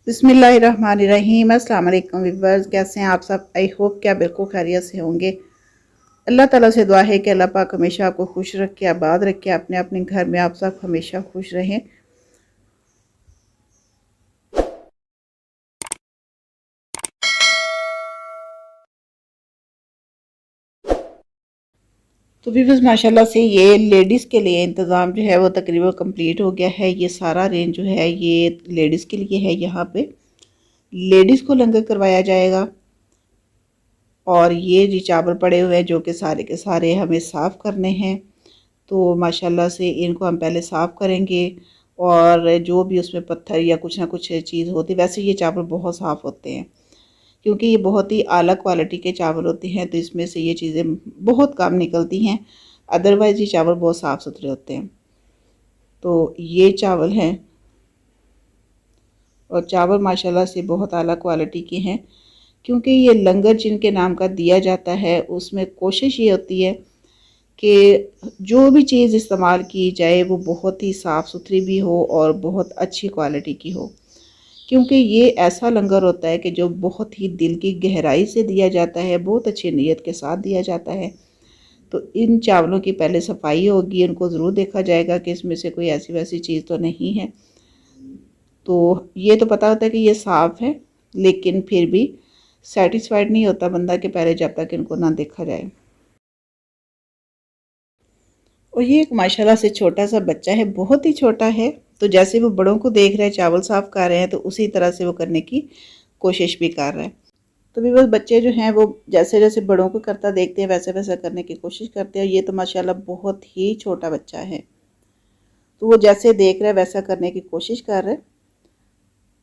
बिस्मिल्लाहिर्रहमानिर्रहीम। अस्सलाम वालेकुम व्यूअर्स, कैसे हैं आप सब? आई होप कि आप बिल्कुल खैरियत से होंगे। अल्लाह ताला से दुआ है कि अल्लाह पाक हमेशा आपको खुश रखे, आबाद रखे, अपने अपने घर में आप सब हमेशा खुश रहें। तो व्यूअर्स माशाल्लाह से ये लेडीज़ के लिए इंतज़ाम जो है वो तकरीबन कंप्लीट हो गया है। ये सारा रेंज जो है ये लेडीज़ के लिए है। यहाँ पे लेडीज़ को लंगर करवाया जाएगा। और ये जी चावल पड़े हुए हैं जो कि सारे के सारे हमें साफ़ करने हैं। तो माशाल्लाह से इनको हम पहले साफ़ करेंगे और जो भी उसमें पत्थर या कुछ ना कुछ चीज़ होती है, वैसे ये चावल बहुत साफ़ होते हैं क्योंकि ये बहुत ही आला क्वालिटी के चावल होते हैं, तो इसमें से ये चीज़ें बहुत कम निकलती हैं। अदरवाइज़ ये चावल बहुत साफ़ सुथरे होते हैं। तो ये चावल हैं और चावल माशाल्लाह से बहुत आला क्वालिटी के हैं क्योंकि ये लंगर जिनके नाम का दिया जाता है उसमें कोशिश ये होती है कि जो भी चीज़ इस्तेमाल की जाए वो बहुत ही साफ़ सुथरी भी हो और बहुत अच्छी क्वालिटी की हो, क्योंकि ये ऐसा लंगर होता है कि जो बहुत ही दिल की गहराई से दिया जाता है, बहुत अच्छी नीयत के साथ दिया जाता है। तो इन चावलों की पहले सफाई होगी, इनको ज़रूर देखा जाएगा कि इसमें से कोई ऐसी वैसी चीज़ तो नहीं है। तो ये तो पता होता है कि ये साफ़ है, लेकिन फिर भी सेटिस्फाइड नहीं होता बंदा कि पहले जब तक इनको ना देखा जाए। और ये एक माशाल्लाह से छोटा सा बच्चा है, बहुत ही छोटा है। तो जैसे वो बड़ों को देख रहे हैं चावल साफ़ कर रहे हैं, तो उसी तरह से वो करने की कोशिश भी कर रहा है। तो भी बस बच्चे जो हैं वो जैसे जैसे बड़ों को करता देखते हैं वैसे वैसा करने की कोशिश करते हैं। ये तो माशाल्लाह बहुत ही छोटा बच्चा है, तो वो जैसे देख रहा है वैसा करने की कोशिश कर रहा है।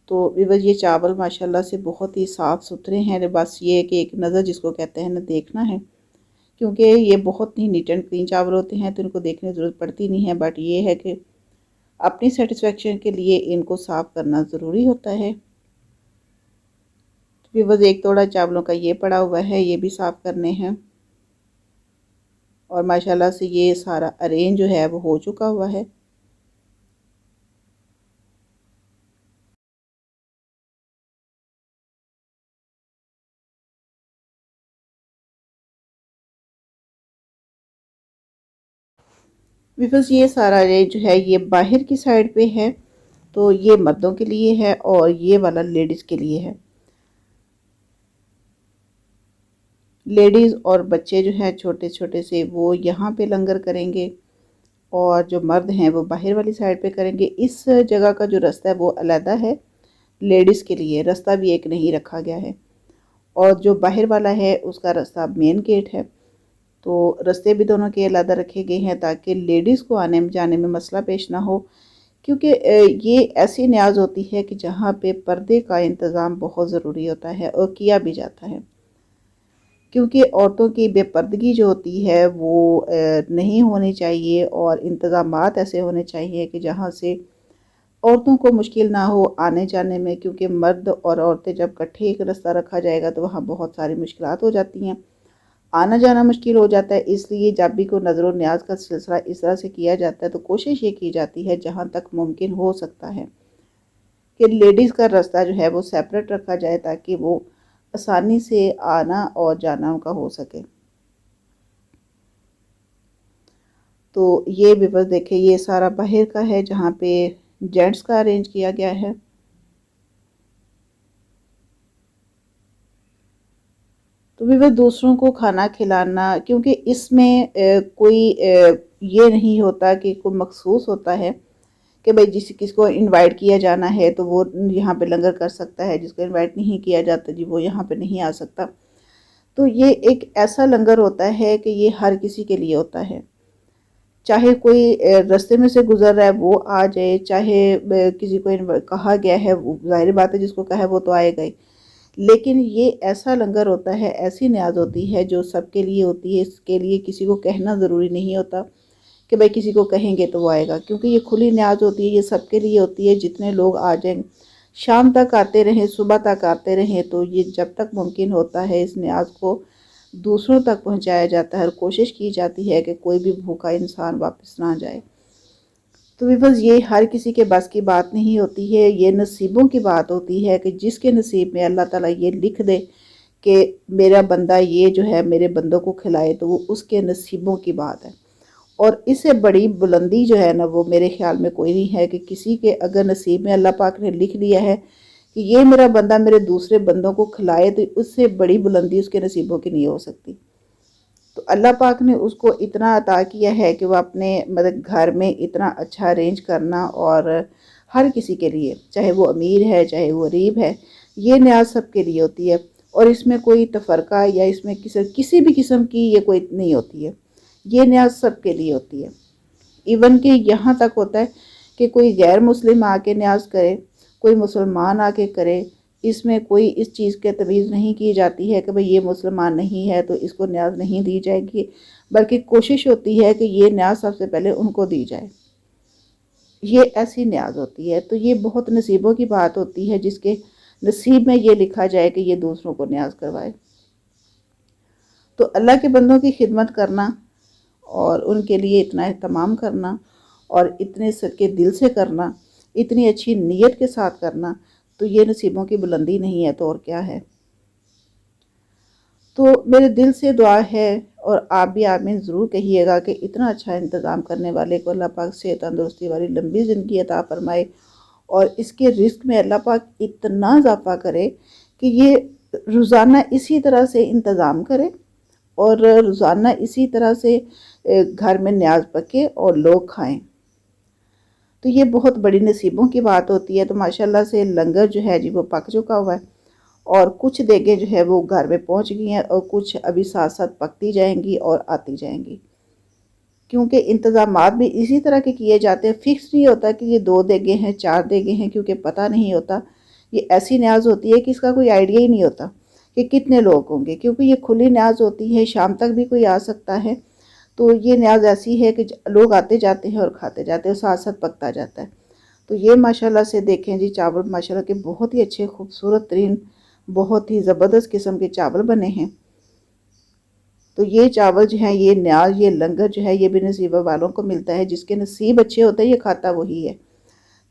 तो भी बस ये चावल माशाल्लाह से बहुत ही साफ़ सुथरे हैं। बस ये कि एक नज़र जिसको कहते हैं ना, देखना है, क्योंकि ये बहुत ही नीट एंड क्लीन चावल होते हैं तो इनको देखने की ज़रूरत पड़ती नहीं है। बट ये है कि अपनी सेटिस्फेक्शन के लिए इनको साफ़ करना ज़रूरी होता है। तो फिर बस एक तोड़ा चावलों का ये पड़ा हुआ है, ये भी साफ़ करने हैं। और माशाल्लाह से ये सारा अरेंज जो है वो हो चुका हुआ है। बिकॉज़ ये सारा अरेंज जो है ये बाहर की साइड पे है, तो ये मर्दों के लिए है और ये वाला लेडीज़ के लिए है। लेडीज़ और बच्चे जो हैं छोटे छोटे से वो यहाँ पे लंगर करेंगे और जो मर्द हैं वो बाहर वाली साइड पे करेंगे। इस जगह का जो रास्ता है वो अलहदा है, लेडीज़ के लिए रास्ता भी एक नहीं रखा गया है। और जो बाहर वाला है उसका रास्ता मेन गेट है, तो रास्ते भी दोनों के अलहदा रखे गए हैं ताकि लेडीज़ को आने जाने में मसला पेश ना हो। क्योंकि ये ऐसी न्याज होती है कि जहाँ पे पर्दे का इंतज़ाम बहुत ज़रूरी होता है और किया भी जाता है, क्योंकि औरतों की बेपर्दगी जो होती है वो नहीं होनी चाहिए और इंतज़ामात ऐसे होने चाहिए कि जहाँ से औरतों को मुश्किल ना हो आने जाने में। क्योंकि मर्द और औरतें जब इकट्ठे एक रास्ता रखा जाएगा तो वहाँ बहुत सारी मुश्किलात हो जाती हैं, आना जाना मुश्किल हो जाता है। इसलिए जब भी कोई नज़र न्याज का सिलसिला इस तरह से किया जाता है तो कोशिश ये की जाती है जहाँ तक मुमकिन हो सकता है कि लेडीज़ का रास्ता जो है वो सेपरेट रखा जाए ताकि वो आसानी से आना और जाना उनका हो सके। तो ये भी बस देखिए ये सारा बाहर का है जहाँ पे जेंट्स का अरेंज किया गया है। तो भी वह दूसरों को खाना खिलाना, क्योंकि इसमें कोई ये नहीं होता कि कोई मखसूस होता है कि भाई जिस किसको इनवाइट किया जाना है तो वो यहाँ पे लंगर कर सकता है, जिसको इनवाइट नहीं किया जाता जी वो यहाँ पे नहीं आ सकता। तो ये एक ऐसा लंगर होता है कि ये हर किसी के लिए होता है, चाहे कोई रास्ते में से गुजर रहा है वो आ जाए, चाहे किसी को कहा गया है, वो जाहिर बात है जिसको कहा है वो तो आएगा ही। लेकिन ये ऐसा लंगर होता है, ऐसी न्याज होती है जो सबके लिए होती है। इसके लिए किसी को कहना ज़रूरी नहीं होता कि भाई किसी को कहेंगे तो वो आएगा, क्योंकि ये खुली न्याज होती है, ये सबके लिए होती है। जितने लोग आ जाएं, शाम तक आते रहें, सुबह तक आते रहें, तो ये जब तक मुमकिन होता है इस न्याज को दूसरों तक पहुंचाया जाता है और कोशिश की जाती है कि कोई भी भूखा इंसान वापस ना जाए। तो वीवर्स ये हर किसी के बस की बात नहीं होती है, ये नसीबों की बात होती है कि जिसके नसीब में अल्लाह ताला ये लिख दे कि मेरा बंदा ये जो है मेरे बंदों को खिलाए, तो वो उसके नसीबों की बात है। और इससे बड़ी बुलंदी जो है ना वो मेरे ख्याल में कोई नहीं है कि किसी के अगर नसीब में अल्लाह पाक ने लिख दिया है कि ये मेरा बंदा मेरे दूसरे बंदों को खिलाए, तो उससे बड़ी बुलंदी उसके नसीबों की नहीं हो सकती। तो अल्लाह पाक ने उसको इतना अता किया है कि वो अपने मतलब घर में इतना अच्छा अरेंज करना, और हर किसी के लिए, चाहे वो अमीर है चाहे वो गरीब है, ये न्याज सबके लिए होती है। और इसमें कोई तफरका या इसमें किसी भी किस्म की ये कोई नहीं होती है, ये न्याज सबके लिए होती है। इवन कि यहाँ तक होता है कि कोई गैर मुस्लिम आके न्याज करे, कोई मुसलमान आके करे, इसमें कोई इस चीज़ के तमीज़ नहीं की जाती है कि भाई ये मुसलमान नहीं है तो इसको न्याज नहीं दी जाएगी, बल्कि कोशिश होती है कि ये न्याज सबसे पहले उनको दी जाए। ये ऐसी न्याज होती है। तो ये बहुत नसीबों की बात होती है जिसके नसीब में ये लिखा जाए कि ये दूसरों को न्याज करवाए। तो अल्लाह के बंदों की खिदमत करना और उनके लिए इतना एहतमाम करना और इतने सच्चे दिल से करना, इतनी अच्छी नीयत के साथ करना, तो ये नसीबों की बुलंदी नहीं है तो और क्या है। तो मेरे दिल से दुआ है, और आप भी आमीन ज़रूर कहिएगा कि इतना अच्छा इंतज़ाम करने वाले को अल्लाह पाक से तंदुरुस्ती वाली लंबी ज़िंदगी अता फरमाए, और इसके रिस्क में अल्लाह पाक इतना इजाफ़ा करे कि ये रोज़ाना इसी तरह से इंतज़ाम करे और रोज़ाना इसी तरह से घर में न्याज पके और लोग खाएं। तो ये बहुत बड़ी नसीबों की बात होती है। तो माशाल्लाह से लंगर जो है जी वो पक चुका हुआ है, और कुछ देगें जो है वो घर में पहुंच गई हैं, और कुछ अभी साथ साथ पकती जाएंगी और आती जाएंगी, क्योंकि इंतज़ामात भी इसी तरह के किए जाते हैं। फिक्स नहीं होता कि ये 2 देगें हैं 4 देगें हैं, क्योंकि पता नहीं होता। ये ऐसी न्याज होती है कि इसका कोई आइडिया ही नहीं होता कि कितने लोग होंगे, क्योंकि ये खुली न्याज होती है, शाम तक भी कोई आ सकता है। तो ये न्याज ऐसी है कि लोग आते जाते हैं और खाते जाते हैं, साथ साथ पकता जाता है। तो ये माशाल्लाह से देखें जी, चावल माशाल्लाह के बहुत ही अच्छे खूबसूरत तरीन, बहुत ही ज़बरदस्त किस्म के चावल बने हैं। तो ये चावल जो है, ये न्याज, ये लंगर जो है, ये भी नसीब वालों को मिलता है। जिसके नसीब अच्छे होते हैं ये खाता वही है।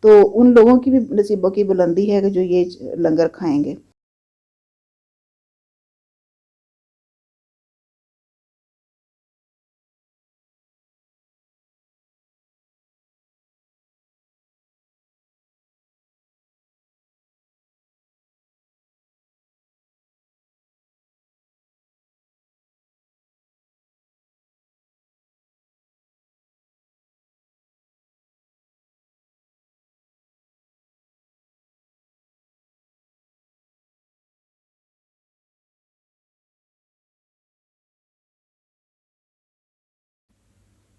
तो उन लोगों की भी नसीबों की बुलंदी है कि जो ये लंगर खाएंगे।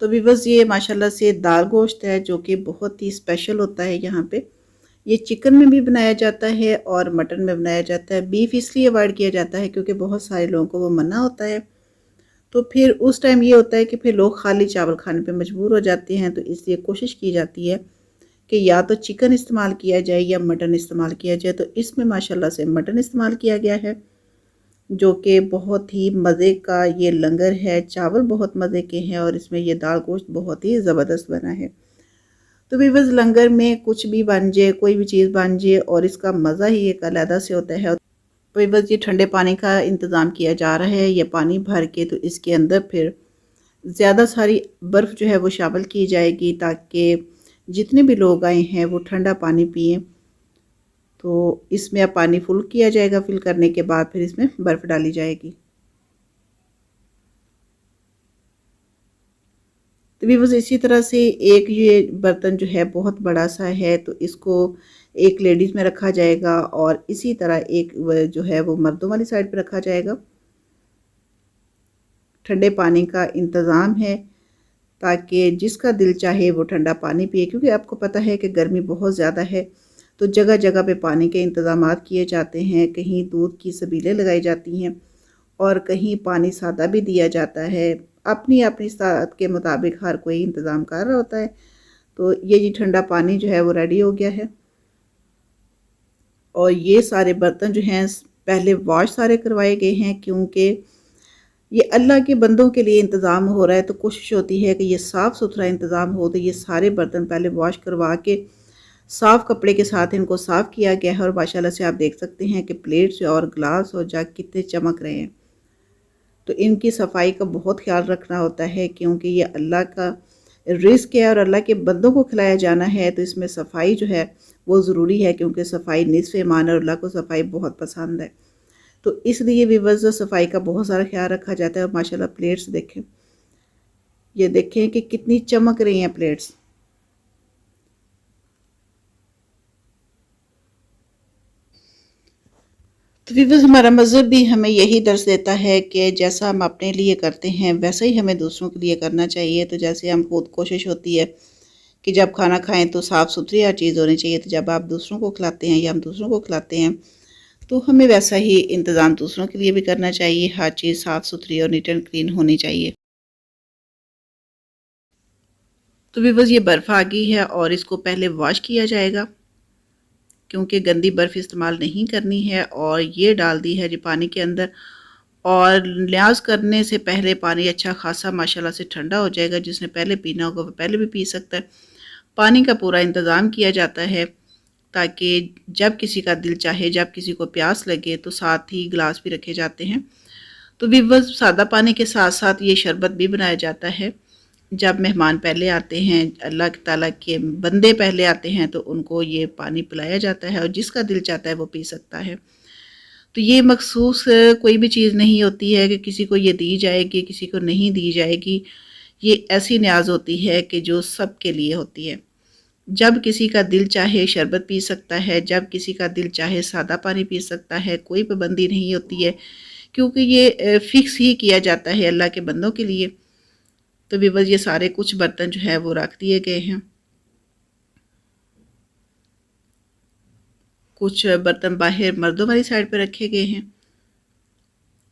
तो भी बस ये माशाल्लाह से दाल गोश्त है जो कि बहुत ही स्पेशल होता है यहाँ पे। ये चिकन में भी बनाया जाता है और मटन में बनाया जाता है। बीफ इसलिए अवॉइड किया जाता है क्योंकि बहुत सारे लोगों को वो मना होता है। तो फिर उस टाइम ये होता है कि फिर लोग खाली चावल खाने पे मजबूर हो जाते हैं, तो इसलिए कोशिश की जाती है कि या तो चिकन इस्तेमाल किया जाए या मटन इस्तेमाल किया जाए। तो इसमें माशाल्लाह से मटन इस्तेमाल किया गया है, जो कि बहुत ही मज़े का ये लंगर है। चावल बहुत मज़े के हैं और इसमें ये दाल गोश्त बहुत ही ज़बरदस्त बना है। तो वीवर्स, लंगर में कुछ भी बन जाए, कोई भी चीज़ बन जाए, और इसका मज़ा ही एक अलग से होता है। तो वीवर्स, ये ठंडे पानी का इंतज़ाम किया जा रहा है, ये पानी भर के, तो इसके अंदर फिर ज़्यादा सारी बर्फ़ जो है वो शामिल की जाएगी, ताकि जितने भी लोग आए हैं वो ठंडा पानी पिएँ। तो इसमें अब पानी फुल किया जाएगा, फिल करने के बाद फिर इसमें बर्फ़ डाली जाएगी। तो भी बस इसी तरह से एक ये बर्तन जो है बहुत बड़ा सा है, तो इसको एक लेडीज़ में रखा जाएगा, और इसी तरह एक जो है वो मर्दों वाली साइड पे रखा जाएगा। ठंडे पानी का इंतज़ाम है ताकि जिसका दिल चाहे वो ठंडा पानी पिए, क्योंकि आपको पता है कि गर्मी बहुत ज़्यादा है। तो जगह जगह पे पानी के इंतज़ामात किए जाते हैं, कहीं दूध की सबीलें लगाई जाती हैं और कहीं पानी सादा भी दिया जाता है। अपनी अपनी सात के मुताबिक हर कोई इंतज़ाम कर रहा होता है। तो ये जी ठंडा पानी जो है वो रेडी हो गया है, और ये सारे बर्तन जो हैं पहले वॉश सारे करवाए गए हैं, क्योंकि ये अल्लाह के बंदों के लिए इंतज़ाम हो रहा है, तो कोशिश होती है कि ये साफ़ सुथरा इंतज़ाम हो। तो ये सारे बर्तन पहले वॉश करवा के साफ़ कपड़े के साथ इनको साफ़ किया गया है और माशाल्लाह से आप देख सकते हैं कि प्लेट्स और ग्लास और जग कितने चमक रहे हैं। तो इनकी सफाई का बहुत ख्याल रखना होता है, क्योंकि ये अल्लाह का रिज़्क है और अल्लाह के बंदों को खिलाया जाना है, तो इसमें सफाई जो है वो ज़रूरी है, क्योंकि सफाई निस्फ़ ईमान है और अल्लाह को सफाई बहुत पसंद है। तो इसलिए व्यूअर्स सफाई का बहुत सारा ख्याल रखा जाता है। और माशाल्लाह प्लेट्स देखें, ये देखें कि कितनी चमक रही हैं प्लेट्स। तो व्यूअर्स हमारा मज़हब भी हमें यही दर्स देता है कि जैसा हम अपने लिए करते हैं वैसा ही हमें दूसरों के लिए करना चाहिए। तो जैसे हम खुद कोशिश होती है कि जब खाना खाएं तो साफ़ सुथरी हर चीज़ होनी चाहिए, तो जब आप दूसरों को खिलाते हैं या हम दूसरों को खिलाते हैं तो हमें वैसा ही इंतज़ाम दूसरों के लिए भी करना चाहिए। हर चीज़ साफ़ सुथरी और नीट एंड क्लीन होनी चाहिए। तो व्यूअर्स ये बर्फ़ आ गई है और इसको पहले वॉश किया जाएगा, क्योंकि गंदी बर्फ़ इस्तेमाल नहीं करनी है। और ये डाल दी है जी पानी के अंदर, और लिहाज करने से पहले पानी अच्छा खासा माशाल्लाह से ठंडा हो जाएगा। जिसने पहले पीना होगा वो पहले भी पी सकता है। पानी का पूरा इंतज़ाम किया जाता है ताकि जब किसी का दिल चाहे, जब किसी को प्यास लगे तो साथ ही गिलास भी रखे जाते हैं। तो व्यूअर्स सादा पानी के साथ साथ ये शरबत भी बनाया जाता है। जब मेहमान पहले आते हैं, अल्लाह ताला के बंदे पहले आते हैं, तो उनको ये पानी पिलाया जाता है और जिसका दिल चाहता है वो पी सकता है। तो ये मखसूस कोई भी चीज़ नहीं होती है कि किसी को ये दी जाएगी, किसी को नहीं दी जाएगी। ये ऐसी न्याज़ होती है कि जो सबके लिए होती है। जब किसी का दिल चाहे शरबत पी सकता है, जब किसी का दिल चाहे सादा पानी पी सकता है, कोई पाबंदी नहीं होती है, क्योंकि ये फ़िक्स ही किया जाता है अल्लाह के बंदों के लिए। तो व्यूअर्स ये सारे कुछ बर्तन जो है वो रख दिए गए हैं। कुछ बर्तन बाहर मर्दों वाली साइड पे रखे गए हैं।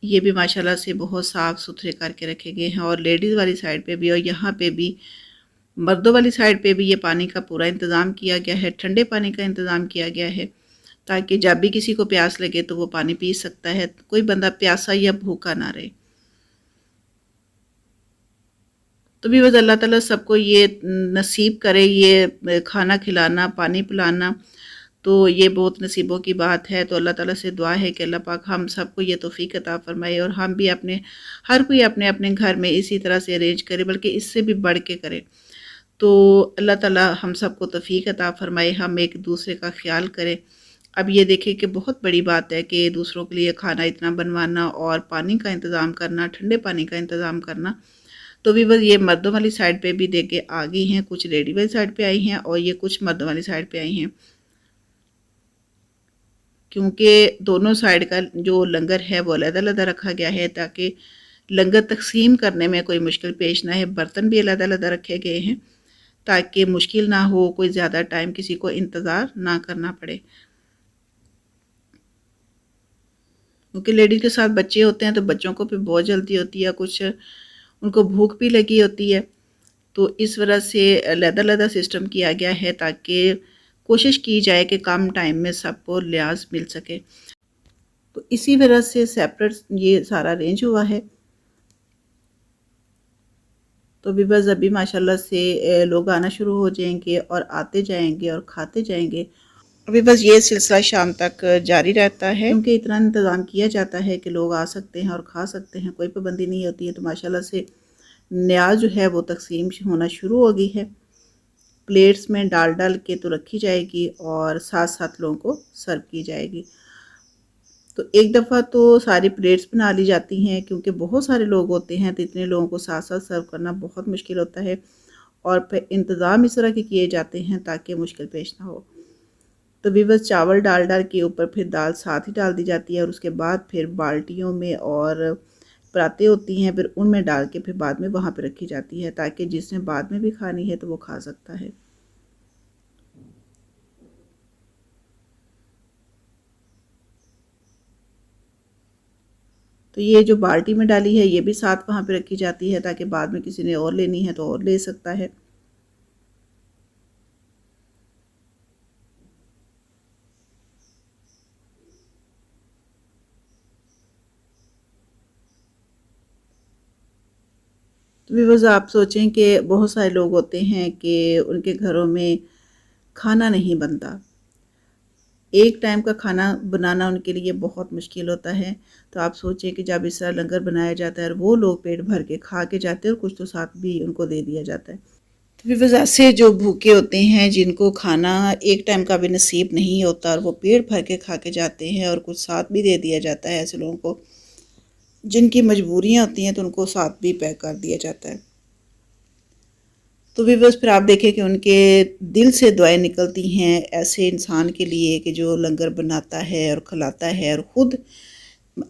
ये भी माशाल्लाह से बहुत साफ़ सुथरे करके रखे गए हैं। और लेडीज़ वाली साइड पे भी और यहाँ पे भी मर्दों वाली साइड पे भी ये पानी का पूरा इंतज़ाम किया गया है। ठंडे पानी का इंतज़ाम किया गया है ताकि जब भी किसी को प्यास लगे तो वो पानी पी सकता है, कोई बंदा प्यासा या भूखा ना रहे। तो भी बस अल्लाह ताला सबको ये नसीब करे, ये खाना खिलाना, पानी पिलाना। तो ये बहुत नसीबों की बात है। तो अल्लाह ताला से दुआ है कि अल्लाह पाक हम सबको ये तौफ़ीक अता फ़रमाए और हम भी अपने हर कोई अपने अपने घर में इसी तरह से अरेंज करे, बल्कि इससे भी बढ़ के करे। तो अल्लाह ताला हम सबको तौफ़ीक अता फ़रमाए, हम एक दूसरे का ख़्याल करें। अब ये देखें कि बहुत बड़ी बात है कि दूसरों के लिए खाना इतना बनवाना और पानी का इंतज़ाम करना, ठंडे पानी का इंतज़ाम करना। तो भी बस ये मर्दों वाली साइड पे भी देके आ गई हैं, कुछ लेडी वाली साइड पे आई हैं और ये कुछ मर्दों वाली साइड पे आई हैं, क्योंकि दोनों साइड का जो लंगर है वो अलग-अलग रखा गया है ताकि लंगर तक़सीम करने में कोई मुश्किल पेश ना आए। बर्तन भी अलग-अलग रखे गए हैं ताकि मुश्किल ना हो, कोई ज़्यादा टाइम किसी को इंतज़ार ना करना पड़े। क्योंकि लेडीज़ के साथ बच्चे होते हैं तो बच्चों को भी बहुत जल्दी होती है, कुछ उनको भूख भी लगी होती है। तो इस वजह से अलग-अलग सिस्टम किया गया है ताकि कोशिश की जाए कि कम टाइम में सबको लिहाज मिल सके। तो इसी वजह से सेपरेट ये सारा अरेंज हुआ है। तो भी बस अभी माशाल्लाह से लोग आना शुरू हो जाएंगे और आते जाएंगे और खाते जाएंगे। अभी बस ये सिलसिला शाम तक जारी रहता है, क्योंकि इतना इंतज़ाम किया जाता है कि लोग आ सकते हैं और खा सकते हैं, कोई पाबंदी नहीं होती है। तो माशाल्लाह से न्याज जो है वो तकसीम होना शुरू हो गई है। प्लेट्स में डाल डाल के तो रखी जाएगी और साथ साथ लोगों को सर्व की जाएगी। तो एक दफ़ा तो सारी प्लेट्स बना ली जाती हैं, क्योंकि बहुत सारे लोग होते हैं तो इतने लोगों को साथ साथ सर्व करना बहुत मुश्किल होता है। और फिर इंतज़ाम इस तरह के किए जाते हैं ताकि मुश्किल पेश ना हो। तो भी बस चावल डाल डाल के ऊपर फिर दाल साथ ही डाल दी जाती है और उसके बाद फिर बाल्टियों में और परातें होती हैं, फिर उनमें डाल के फिर बाद में वहाँ पे रखी जाती है ताकि जिसने बाद में भी खानी है तो वो खा सकता है। तो ये जो बाल्टी में डाली है ये भी साथ वहाँ पे रखी जाती है ताकि बाद में किसी ने और लेनी है तो और ले सकता है। तो व्यूअर्स, आप सोचें कि बहुत सारे लोग होते हैं कि उनके घरों में खाना नहीं बनता, एक टाइम का खाना बनाना उनके लिए बहुत मुश्किल होता है। तो आप सोचें कि जब इस तरह लंगर बनाया जाता है और वो लोग पेट भर के खा के जाते हैं और कुछ तो साथ भी उनको दे दिया जाता है। तो फिर वजह से जो भूखे होते हैं, जिनको खाना एक टाइम का भी नसीब नहीं होता और वो पेट भर के खा के जाते हैं और कुछ साथ भी दे दिया जाता है, ऐसे लोगों को जिनकी मजबूरियां होती हैं तो उनको साथ भी पैक कर दिया जाता है। तो व्यूअर्स, फिर आप देखें कि उनके दिल से दुआएं निकलती हैं ऐसे इंसान के लिए कि जो लंगर बनाता है और खिलाता है और ख़ुद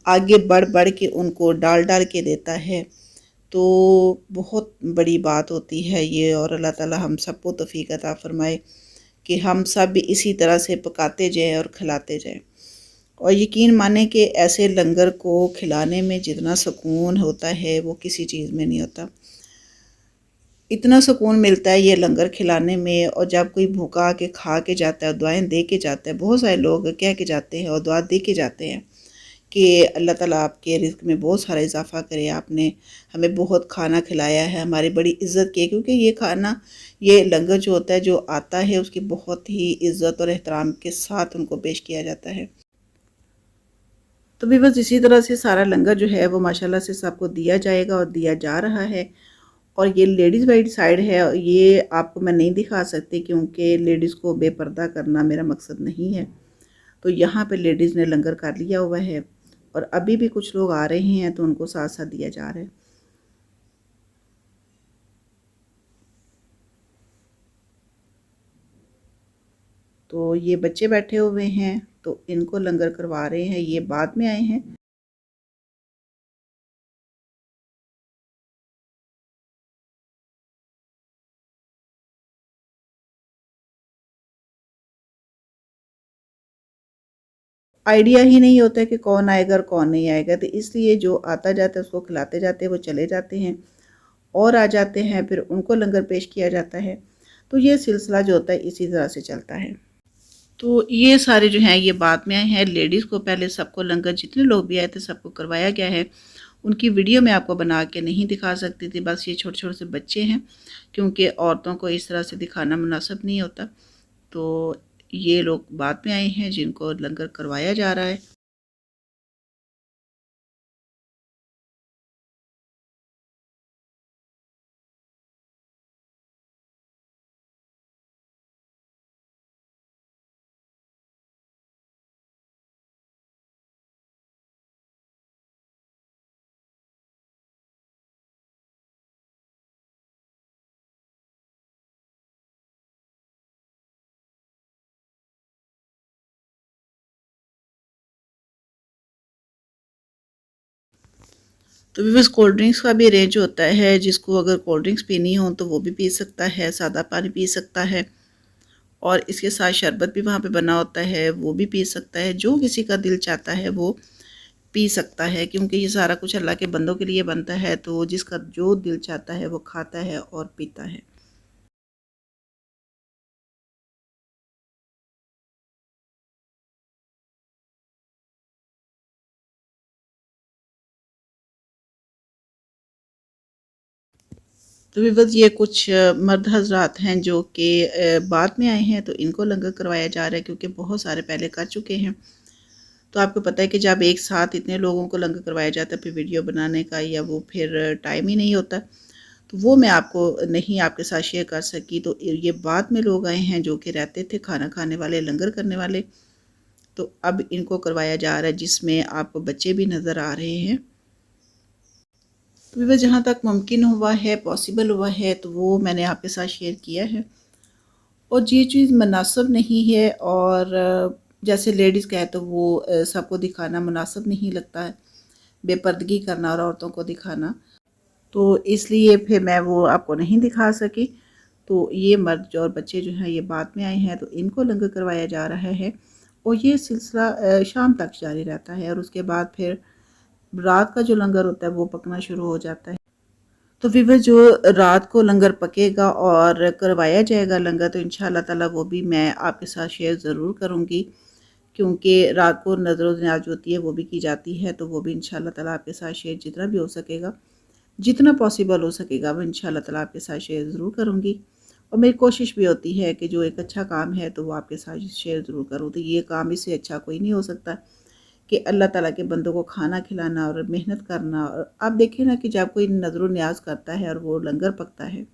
आगे बढ़ बढ़ के उनको डाल डाल के देता है। तो बहुत बड़ी बात होती है ये, और अल्लाह ताला हम सबको तौफीक अता फ़रमाए कि हम सब भी इसी तरह से पकाते जाएँ और खिलाते जाएँ। और यकीन माने कि ऐसे लंगर को खिलाने में जितना सुकून होता है वो किसी चीज़ में नहीं होता। इतना सुकून मिलता है ये लंगर खिलाने में, और जब कोई भूखा आके खा के जाता है और दुआएँ दे के जाता है, बहुत सारे लोग कह के जाते हैं और दुआ दे के जाते हैं कि अल्लाह ताला आपके रिज़्क़ में बहुत सारा इज़ाफ़ा करे, आपने हमें बहुत खाना खिलाया है, हमारी बड़ी इज़्ज़त की है। क्योंकि ये खाना, ये लंगर जो होता है, जो आता है, उसकी बहुत ही इज़्ज़त और एहतराम के साथ उनको पेश किया जाता है। तो भी बस इसी तरह से सारा लंगर जो है वो माशाल्लाह से सबको दिया जाएगा और दिया जा रहा है। और ये लेडीज़ वाइड साइड है, ये आपको मैं नहीं दिखा सकती क्योंकि लेडीज़ को बेपर्दा करना मेरा मकसद नहीं है। तो यहाँ पे लेडीज़ ने लंगर कर लिया हुआ है और अभी भी कुछ लोग आ रहे हैं तो उनको साथ साथ दिया जा रहा है। तो ये बच्चे बैठे हुए हैं तो इनको लंगर करवा रहे हैं, ये बाद में आए हैं। आइडिया ही नहीं होता है कि कौन आएगा और कौन नहीं आएगा, तो इसलिए जो आता जाता है उसको खिलाते जाते हैं, वो चले जाते हैं और आ जाते हैं, फिर उनको लंगर पेश किया जाता है। तो ये सिलसिला जो होता है इसी तरह से चलता है। तो ये सारे जो हैं ये बाद में आए हैं। लेडीज़ को पहले सबको लंगर, जितने लोग भी आए थे सबको करवाया गया है। उनकी वीडियो मैं आपको बना के नहीं दिखा सकती थी, बस ये छोटे छोटे से बच्चे हैं क्योंकि औरतों को इस तरह से दिखाना मुनासिब नहीं होता। तो ये लोग बाद में आए हैं जिनको लंगर करवाया जा रहा है। तो व्यूअर्स, कोल्ड ड्रिंक्स का भी अरेंज होता है, जिसको अगर कोल्ड ड्रिंक्स पीनी हो तो वो भी पी सकता है, सादा पानी पी सकता है, और इसके साथ शरबत भी वहाँ पे बना होता है, वो भी पी सकता है। जो किसी का दिल चाहता है वो पी सकता है, क्योंकि ये सारा कुछ अल्लाह के बंदों के लिए बनता है। तो जिसका जो दिल चाहता है वो खाता है और पीता है। तो भी बस ये कुछ मर्द हजरात हैं जो कि बाद में आए हैं, तो इनको लंगर करवाया जा रहा है क्योंकि बहुत सारे पहले कर चुके हैं। तो आपको पता है कि जब एक साथ इतने लोगों को लंगर करवाया जाता है, फिर वीडियो बनाने का या वो फिर टाइम ही नहीं होता, तो वो मैं आपको नहीं आपके साथ शेयर कर सकी। तो ये बाद में लोग आए हैं जो कि रहते थे खाना खाने वाले, लंगर करने वाले। तो अब इनको करवाया जा रहा है, जिसमें आपको बच्चे भी नज़र आ रहे हैं। तो वह जहाँ तक मुमकिन हुआ है, पॉसिबल हुआ है, तो वो मैंने आपके साथ शेयर किया है। और ये चीज़ मुनासिब नहीं है, और जैसे लेडीज़ कहे तो वो सबको दिखाना मुनासिब नहीं लगता है, बेपर्दगी करना और औरतों को दिखाना। तो इसलिए फिर मैं वो आपको नहीं दिखा सकी। तो ये मर्द जो और बच्चे जो हैं ये बाद में आए हैं, तो इनको लंगर करवाया जा रहा है। और ये सिलसिला शाम तक जारी रहता है, और उसके बाद फिर रात का जो लंगर होता है वो पकना शुरू हो जाता है। तो फिर जो रात को लंगर पकेगा और करवाया जाएगा लंगर, तो इंशाअल्लाह ताला वो भी मैं आपके साथ शेयर ज़रूर करूँगी, क्योंकि रात को नज़र व नियाज़ होती है वो भी की जाती है। तो वो भी इंशाअल्लाह ताला आपके साथ शेयर जितना भी हो सकेगा जितना पॉसिबल हो सकेगा वो इंशाल्लाह ताला आपके साथ शेयर ज़रूर करूँगी। और मेरी कोशिश भी होती है कि जो एक अच्छा काम है तो वो आपके साथ शेयर ज़रूर करूँ। तो ये काम इससे अच्छा कोई नहीं हो सकता कि अल्लाह ताला के बंदों को खाना खिलाना और मेहनत करना। और आप देखें ना कि जब कोई नज़र न्याज करता है और वो लंगर पकता है,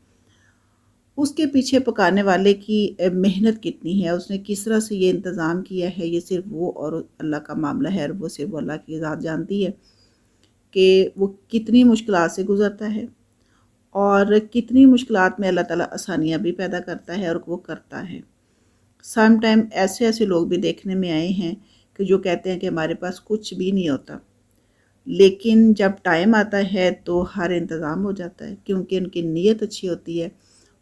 उसके पीछे पकाने वाले की मेहनत कितनी है, उसने किस तरह से ये इंतज़ाम किया है, ये सिर्फ़ वो और अल्लाह का मामला है। और वो सिर्फ़ वो अल्लाह की ज़ात जानती है कि वो कितनी मुश्किलात से गुज़रता है और कितनी मुश्किलात में अल्लाह ताला आसानियाँ भी पैदा करता है और वो करता है। सम टाइम ऐसे-ऐसे लोग भी देखने में आए हैं कि जो कहते हैं कि हमारे पास कुछ भी नहीं होता, लेकिन जब टाइम आता है तो हर इंतज़ाम हो जाता है, क्योंकि उनकी नीयत अच्छी होती है।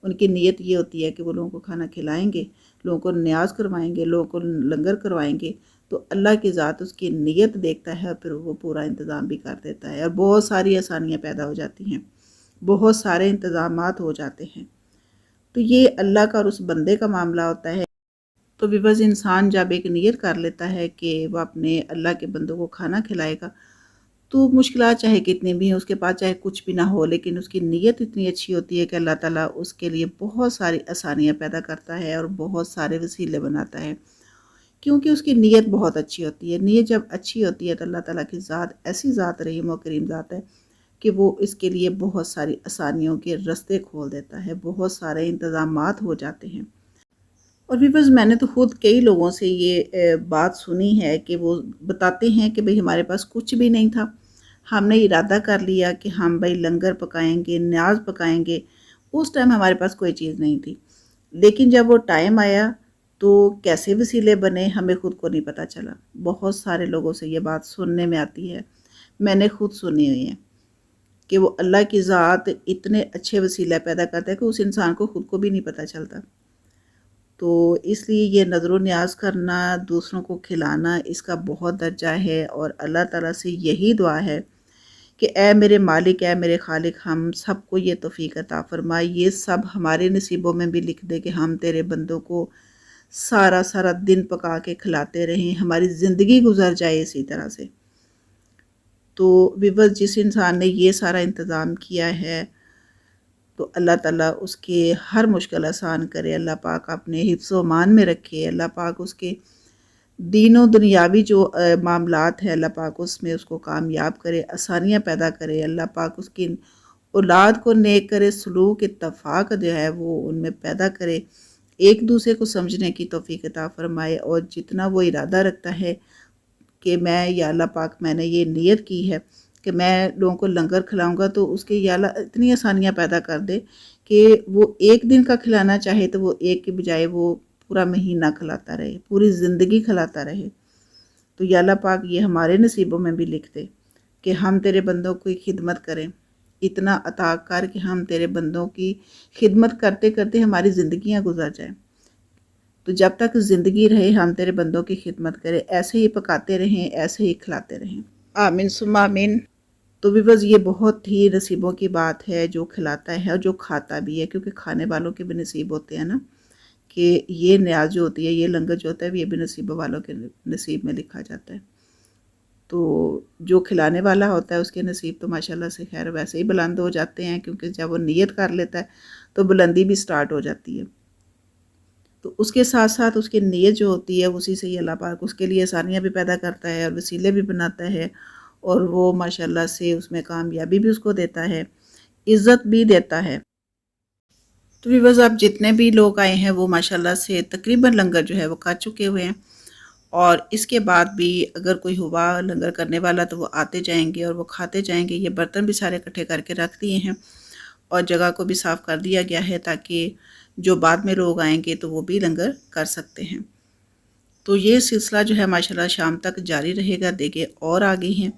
उनकी नीयत ये होती है कि वो लोगों को खाना खिलाएँगे, लोगों को न्याज़ करवाएँगे, लोगों को लंगर करवाएँगे। तो अल्लाह की ज़ात उसकी नीयत देखता है और फिर वो पूरा इंतज़ाम भी कर देता है और बहुत सारी आसानियाँ पैदा हो जाती हैं, बहुत सारे इंतज़ामात हो जाते हैं। तो ये अल्लाह का और उस बंदे का मामला होता है। तो व्यूअर्स, इंसान जब एक नियत कर लेता है कि वो अपने अल्लाह के बंदों को खाना खिलाएगा, तो मुश्किलात चाहे कितनी भी हों, उसके पास चाहे कुछ भी ना हो, लेकिन उसकी नीयत इतनी अच्छी होती है कि अल्लाह ताला उसके लिए बहुत सारी आसानियाँ पैदा करता है और बहुत सारे वसीले बनाता है, क्योंकि उसकी नीयत बहुत अच्छी होती है। नीयत जब अच्छी होती है तो अल्लाह ताला की ज़ात ऐसी ज़ात रहीम और करीम ज़ात है कि वो इसके लिए बहुत सारी आसानियों के रास्ते खोल देता है, बहुत सारे इंतज़ामात हो जाते हैं। और व्यूअर्स, मैंने तो खुद कई लोगों से ये बात सुनी है कि वो बताते हैं कि भई हमारे पास कुछ भी नहीं था। हमने इरादा कर लिया कि हम भई लंगर पकाएँगे, न्याज़ पकाएँगे। उस टाइम हमारे पास कोई चीज़ नहीं थी। लेकिन जब वो टाइम आया तो कैसे वसीले बने हमें खुद को नहीं पता चला। बहुत सारे लोगों से ये बात सुनने में आती है। मैंने खुद सुनी हुई है कि वो अल्लाह की ज़ात इतने अच्छे वसीले पैदा करता है कि उस इंसान को खुद को भी नहीं पता चलता। तो इसलिए ये नज़र न्याज़ करना, दूसरों को खिलाना, इसका बहुत दर्जा है। और अल्लाह ताला से यही दुआ है कि ऐ मेरे मालिक, ऐ मेरे खालिक, हम सबको ये तौफ़ीक अता फ़रमा, ये सब हमारे नसीबों में भी लिख दे कि हम तेरे बंदों को सारा-सारा दिन पका के खिलाते रहें, हमारी ज़िंदगी गुज़र जाए इसी तरह से। तो व्यूअर्स, जिस इंसान ने ये सारा इंतज़ाम किया है तो अल्लाह ताला उसके हर मुश्किल आसान करे, अल्लाह पाक अपने हिफ्ज़-ओ-मान में रखे, अल्लाह पाक उसके दीनो दुनियावी जो मामलात है, अल्लाह पाक उसमें उसको कामयाब करे, आसानियाँ पैदा करे, अल्लाह पाक उसकी औलाद को नेक करे, सलूक इत्तफ़ाक़ जो है वो उनमें पैदा करे, एक दूसरे को समझने की तौफ़ीक अता फ़रमाए। और जितना वो इरादा रखता है कि मैं या अल्लाह पाक, मैंने ये नियत की है कि मैं लोगों को लंगर खिलाऊँगा, तो उसके या अल्लाह इतनी आसानियाँ पैदा कर दे कि वो एक दिन का खिलाना चाहे तो वो एक की बजाय वो पूरा महीना खिलाता रहे, पूरी ज़िंदगी खिलाता रहे। तो या अल्लाह पाक ये हमारे नसीबों में भी लिख दे कि हम तेरे बंदों की खिदमत करें। इतना अता कर कि हम तेरे बंदों की खिदमत करते-करते हमारी ज़िंदगियाँ गुज़र जाएँ। तो जब तक ज़िंदगी रहे हम तेरे बंदों की खिदमत करें, ऐसे ही पकाते रहें, ऐसे ही खिलाते रहें। आमीन सुम्मा आमीन। तो व्यूअर्स, ये बहुत ही नसीबों की बात है जो खिलाता है और जो खाता भी है, क्योंकि खाने वालों के भी नसीब होते हैं ना, कि ये न्याज़ जो होती है, ये लंगर जो होता है, ये भी नसीबों वालों के नसीब में लिखा जाता है। तो जो खिलाने वाला होता है उसके नसीब तो माशाल्लाह से खैर वैसे ही बुलंद हो जाते हैं, क्योंकि जब वो नियत कर लेता है तो बुलंदी भी स्टार्ट हो जाती है। तो उसके साथ-साथ उसकी नीयत जो होती है उसी से ही अल्लाह पाक उसके लिए आसानियाँ भी पैदा करता है और वसीले भी बनाता है, और वो माशाल्लाह से उसमें कामयाबी भी उसको देता है, इज़्ज़त भी देता है। तो व्यूअर्स, अब जितने भी लोग आए हैं वो माशाल्लाह से तकरीबन लंगर जो है वो खा चुके हुए हैं। और इसके बाद भी अगर कोई हुआ लंगर करने वाला तो वो आते जाएँगे और वो खाते जाएँगे। ये बर्तन भी सारे इकट्ठे करके रख दिए हैं और जगह को भी साफ़ कर दिया गया है, ताकि जो बाद में लोग आएँगे तो वो भी लंगर कर सकते हैं। तो ये सिलसिला जो है माशाल्लाह शाम तक जारी रहेगा। देखिए और आ गई हैं,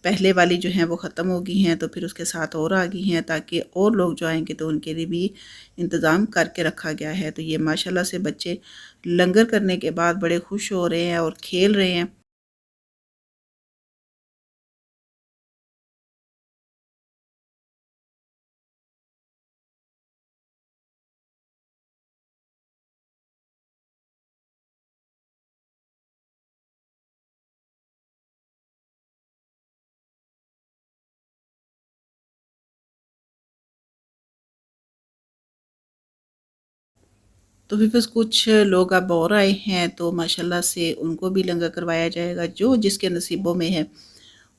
पहले वाली जो हैं वो ख़त्म हो गई हैं, तो फिर उसके साथ और आ गई हैं, ताकि और लोग जो आएँगे तो उनके लिए भी इंतज़ाम करके रखा गया है। तो ये माशाल्लाह से बच्चे लंगर करने के बाद बड़े खुश हो रहे हैं और खेल रहे हैं। तो भी बस कुछ लोग अब और आए हैं तो माशाल्लाह से उनको भी लंगर करवाया जाएगा। जो जिसके नसीबों में है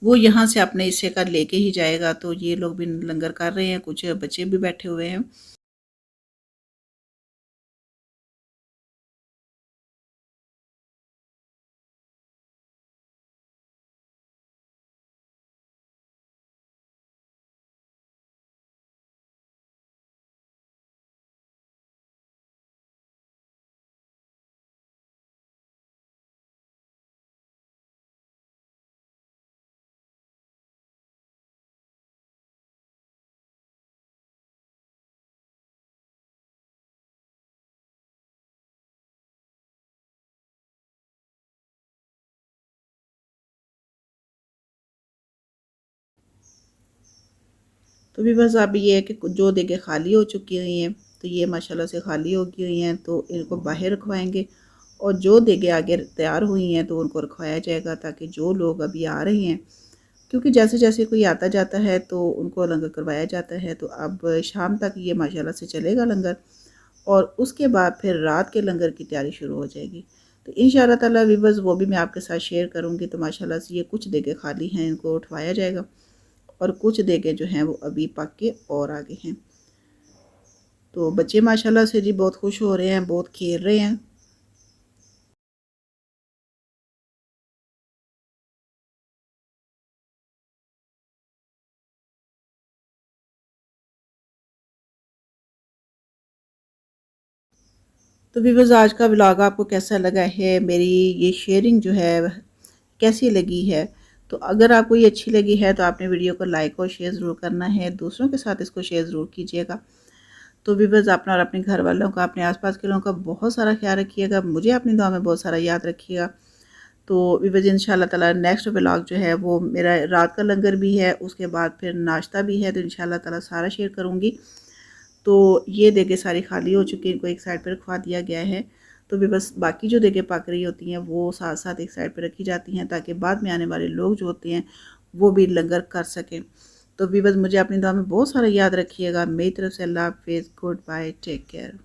वो यहाँ से अपने हिस्से का लेके ही जाएगा। तो ये लोग भी लंगर कर रहे हैं, कुछ बच्चे भी बैठे हुए हैं। तो भी बस अब ये है कि जो देगे खाली हो चुकी हुई हैं तो ये माशाल्लाह से खाली हो गई हुई हैं, तो इनको बाहर रखवाएंगे। और जो देगे आगे तैयार हुई हैं तो उनको रखवाया जाएगा, ताकि जो लोग अभी आ रहे हैं, क्योंकि जैसे जैसे कोई आता जाता है तो उनको लंगर करवाया जाता है। तो अब शाम तक ये माशाल्लाह से चलेगा लंगर, और उसके बाद फिर रात के लंगर की तैयारी शुरू हो जाएगी। तो इंशाअल्लाह ताला वीवर्स वो भी मैं आपके साथ शेयर करूँगी। तो माशाल्लाह से ये कुछ देगे खाली हैं, इनको उठवाया जाएगा, और कुछ देगे जो हैं वो अभी पक के और आगे हैं। तो बच्चे माशाल्लाह से जी बहुत खुश हो रहे हैं, बहुत खेल रहे हैं। तो व्यूअर्स आज का व्लॉग आपको कैसा लगा है, मेरी ये शेयरिंग जो है कैसी लगी है। तो अगर आपको ये अच्छी लगी है तो आपने वीडियो को लाइक और शेयर ज़रूर करना है, दूसरों के साथ इसको शेयर ज़रूर कीजिएगा। तो व्यूअर्स अपना और अपने घर वालों का, अपने आसपास के लोगों का बहुत सारा ख्याल रखिएगा, मुझे अपनी दुआ में बहुत सारा याद रखिएगा। तो व्यूअर्स इंशाल्लाह ताला नेक्स्ट व्लॉग जो है वो मेरा रात का लंगर भी है, उसके बाद फिर नाश्ता भी है, तो इंशाल्लाह ताला सारा शेयर करूँगी। तो ये देगे सारी खाली हो चुकी हैं, इनको एक साइड पर रखवा दिया गया है। तो भी बस बाकी जो देगे पक रही होती हैं वो साथ साथ एक साइड पर रखी जाती हैं, ताकि बाद में आने वाले लोग जो होते हैं वो भी लंगर कर सकें। तो भी बस मुझे अपनी दुआ में बहुत सारा याद रखिएगा। मेरी तरफ से अल्लाह हाफिज़, गुड बाय, टेक केयर।